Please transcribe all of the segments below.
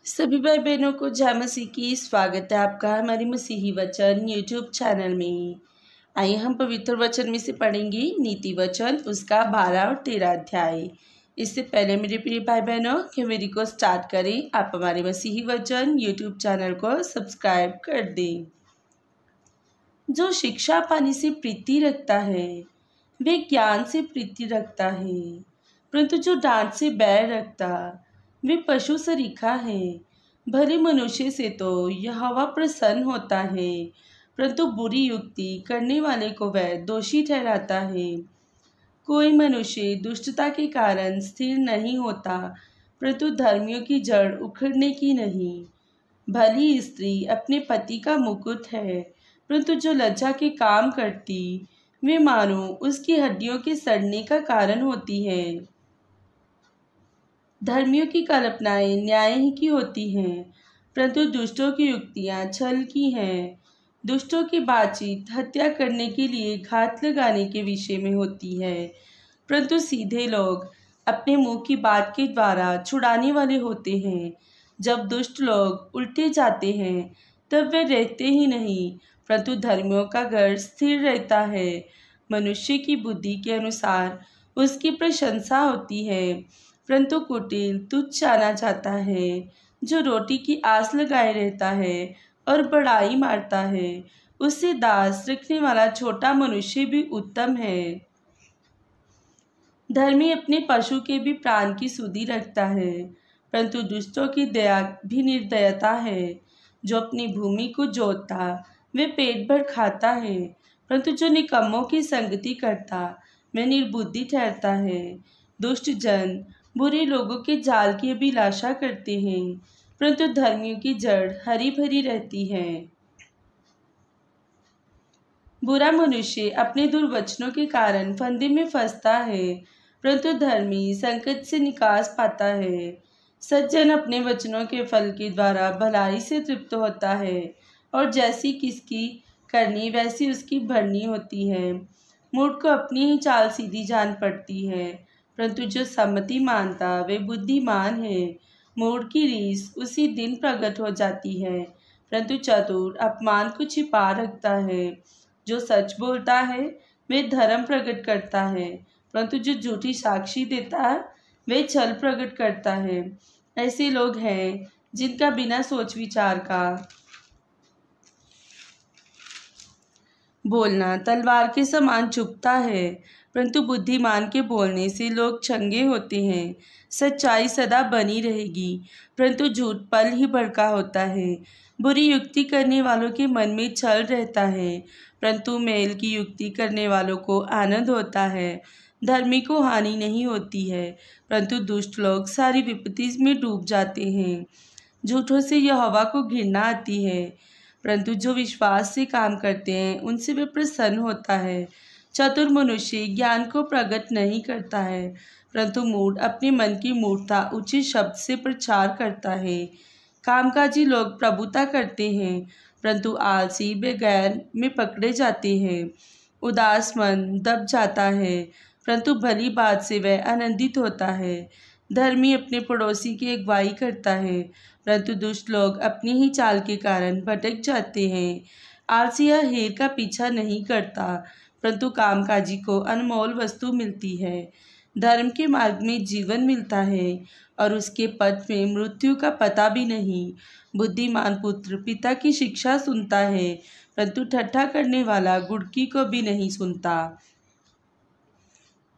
सभी भाई बहनों को जय मसीह की स्वागत है आपका हमारी मसीही वचन यूट्यूब चैनल में। आइए हम पवित्र वचन में से पढ़ेंगे नीति वचन उसका 12 और 13 अध्याय। इससे पहले मेरे प्रिय भाई बहनों कि वीडियो को स्टार्ट करें, आप हमारे मसीही वचन यूट्यूब चैनल को सब्सक्राइब कर दें। जो शिक्षा पाने से प्रीति रखता है वे ज्ञान से प्रीति रखता है, परंतु जो डांट से बैर रखता वे पशु सरीखा है। भले मनुष्य से तो यहोवा प्रसन्न होता है, परंतु बुरी युक्ति करने वाले को वह दोषी ठहराता है। कोई मनुष्य दुष्टता के कारण स्थिर नहीं होता, परंतु धर्मियों की जड़ उखड़ने की नहीं। भली स्त्री अपने पति का मुकुट है, परंतु जो लज्जा के काम करती वे मानो उसकी हड्डियों के सड़ने का कारण होती है। धर्मियों की कल्पनाएं न्याय ही की होती हैं, परंतु दुष्टों की युक्तियां छल की हैं। दुष्टों की बातचीत हत्या करने के लिए घात लगाने के विषय में होती है, परंतु सीधे लोग अपने मुंह की बात के द्वारा छुड़ाने वाले होते हैं। जब दुष्ट लोग उल्टे जाते हैं तब वे रहते ही नहीं, परंतु धर्मियों का घर स्थिर रहता है। मनुष्य की बुद्धि के अनुसार उसकी प्रशंसा होती है, परंतु कुटिल तुच्छ जाना जाता है। जो रोटी की आस लगाए रहता है और बड़ाई मारता है, उससे दास रखने वाला छोटा मनुष्य भी उत्तम है। धर्मी अपने पशु के भी प्राण की सुधि रखता है, परंतु दुष्टों की दया भी निर्दयता है। जो अपनी भूमि को जोतता वे पेट भर खाता है, परंतु जो निकम्मों की संगति करता वह निर्बुद्धि ठहरता है। दुष्ट जन बुरे लोगों के जाल की अभिलाषा करते हैं, परंतु धर्मियों की जड़ हरी भरी रहती है। बुरा मनुष्य अपने दुर्वचनों के कारण फंदे में फंसता है, परंतु धर्मी संकट से निकास पाता है। सज्जन अपने वचनों के फल के द्वारा भलाई से तृप्त होता है, और जैसी किसकी करनी वैसी उसकी भरनी होती है। मूर्ख को अपनी ही चाल सीधी जान पड़ती है, परंतु जो सम्मति मानता वे बुद्धिमान है। मूढ़ की रीस उसी दिन प्रकट हो जाती है, परंतु चतुर अपमान को छिपा रखता है। जो सच बोलता है वे धर्म प्रकट करता है, परंतु जो झूठी साक्षी देता है वे छल प्रकट करता है। ऐसे लोग हैं जिनका बिना सोच विचार का बोलना तलवार के समान चुभता है, परंतु बुद्धिमान के बोलने से लोग चंगे होते हैं। सच्चाई सदा बनी रहेगी, परंतु झूठ पल ही भड़का होता है। बुरी युक्ति करने वालों के मन में छल रहता है, परंतु मेल की युक्ति करने वालों को आनंद होता है। धर्मी को हानि नहीं होती है, परंतु दुष्ट लोग सारी विपत्ति में डूब जाते हैं। झूठों से यहोवा को घृणा आती है, परंतु जो विश्वास से काम करते हैं उनसे वे प्रसन्न होता है। चतुर मनुष्य ज्ञान को प्रकट नहीं करता है, परंतु मूढ़ अपने मन की मूर्खता उचित शब्द से प्रचार करता है। कामकाजी लोग प्रभुता करते हैं, परंतु आलसी बेगैर में पकड़े जाते हैं। उदास मन दब जाता है, परंतु भली बात से वह आनंदित होता है। धर्मी अपने पड़ोसी की अगुवाई करता है, परंतु दुष्ट लोग अपनी ही चाल के कारण भटक जाते हैं। आलसी हेर का पीछा नहीं करता, परंतु कामकाजी को अनमोल वस्तु मिलती है। धर्म के मार्ग में जीवन मिलता है, और उसके पथ में मृत्यु का पता भी नहीं। बुद्धिमान पुत्र पिता की शिक्षा सुनता है, परंतु ठट्ठा करने वाला गुड़की को भी नहीं सुनता।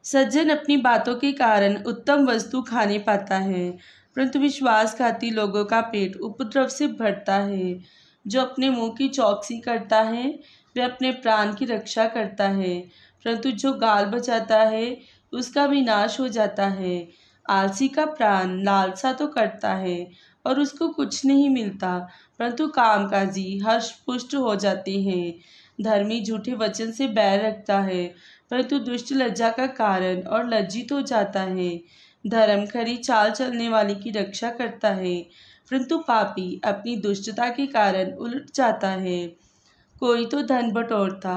सज्जन अपनी बातों के कारण उत्तम वस्तु खाने पाता है, परंतु विश्वासघाती लोगों का पेट उपद्रव से भरता है। जो अपने मुंह की चौकसी करता है वह अपने प्राण की रक्षा करता है, परंतु जो गाल बजाता है उसका विनाश हो जाता है। आलसी का प्राण लालसा तो करता है और उसको कुछ नहीं मिलता, परंतु कामकाजी हर्ष पुष्ट हो जाते हैं। धर्मी झूठे वचन से बैर रखता है, परंतु दुष्ट लज्जा का कारण और लज्जित हो जाता है। धर्म खरी चाल चलने वाले की रक्षा करता है, परंतु पापी अपनी दुष्टता के कारण उलट जाता है। कोई तो धन बटोरता,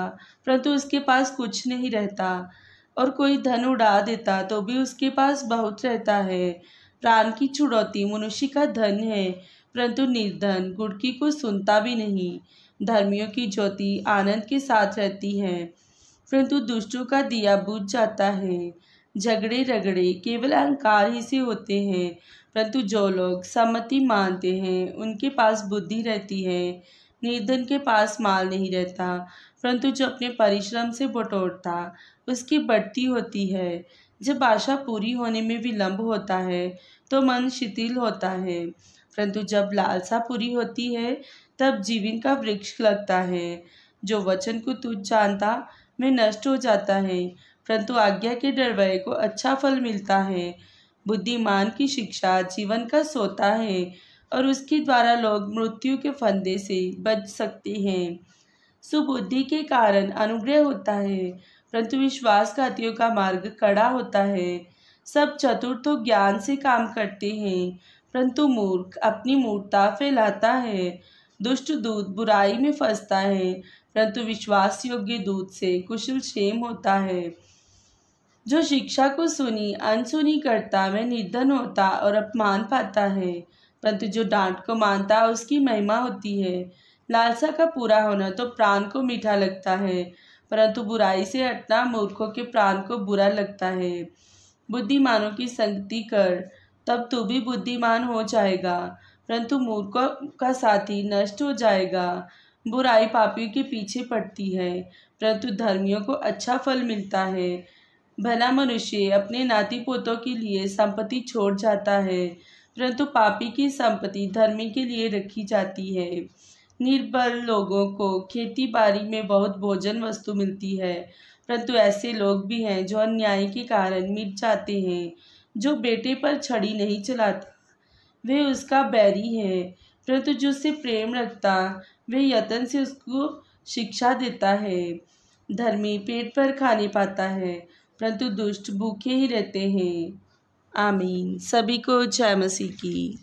परंतु उसके पास कुछ नहीं रहता, और कोई धन उड़ा देता तो भी उसके पास बहुत रहता है। प्राण की छुड़ौती मनुष्य का धन है, परंतु निर्धन गुड़की को सुनता भी नहीं। धर्मियों की ज्योति आनंद के साथ रहती है, परंतु दुष्टों का दिया बुझ जाता है। झगड़े रगड़े केवल अहंकार ही से होते हैं, परंतु जो लोग सम्मति मानते हैं उनके पास बुद्धि रहती है। निर्धन के पास माल नहीं रहता, परंतु जो अपने परिश्रम से बटोरता उसकी बढ़ती होती है। जब आशा पूरी होने में विलंब होता है तो मन शिथिल होता है, परंतु जब लालसा पूरी होती है तब जीवन का वृक्ष लगता है। जो वचन को तुच्छ जानता में नष्ट हो जाता है, परंतु आज्ञा के डरवैये को अच्छा फल मिलता है। बुद्धिमान की शिक्षा जीवन का सोता है और उसके द्वारा लोग मृत्यु के फंदे से बच सकते हैं। सुबुद्धि के कारण अनुग्रह होता है, परंतु विश्वासघातियों का मार्ग कड़ा होता है। सब चतुर तो ज्ञान से काम करते हैं, परंतु मूर्ख अपनी मूर्खता फैलाता है। दुष्ट दूत बुराई में फंसता है, परंतु विश्वास योग्य दूत से कुशल क्षेम होता है। जो शिक्षा को सुनी अनसुनी करता वह निर्धन होता और अपमान पाता है, परंतु जो डांट को मानता उसकी महिमा होती है। लालसा का पूरा होना तो प्राण को मीठा लगता है, परंतु बुराई से हटना मूर्खों के प्राण को बुरा लगता है। बुद्धिमानों की संगति कर, तब तू भी बुद्धिमान हो जाएगा, परंतु मूर्खों का साथी नष्ट हो जाएगा। बुराई पापियों के पीछे पड़ती है, परंतु धर्मियों को अच्छा फल मिलता है। भला मनुष्य अपने नाती पोतों के लिए संपत्ति छोड़ जाता है, परंतु पापी की संपत्ति धर्मी के लिए रखी जाती है। निर्बल लोगों को खेती बाड़ी में बहुत भोजन वस्तु मिलती है, परंतु ऐसे लोग भी हैं जो अन्याय के कारण मिट जाते हैं। जो बेटे पर छड़ी नहीं चलाता वह उसका बैरी है, परंतु जो उससे प्रेम रखता वह यत्न से उसको शिक्षा देता है। धर्मी पेट पर खाने पाता है, परंतु दुष्ट भूखे ही रहते हैं। आमीन। सभी को जय मसीह की।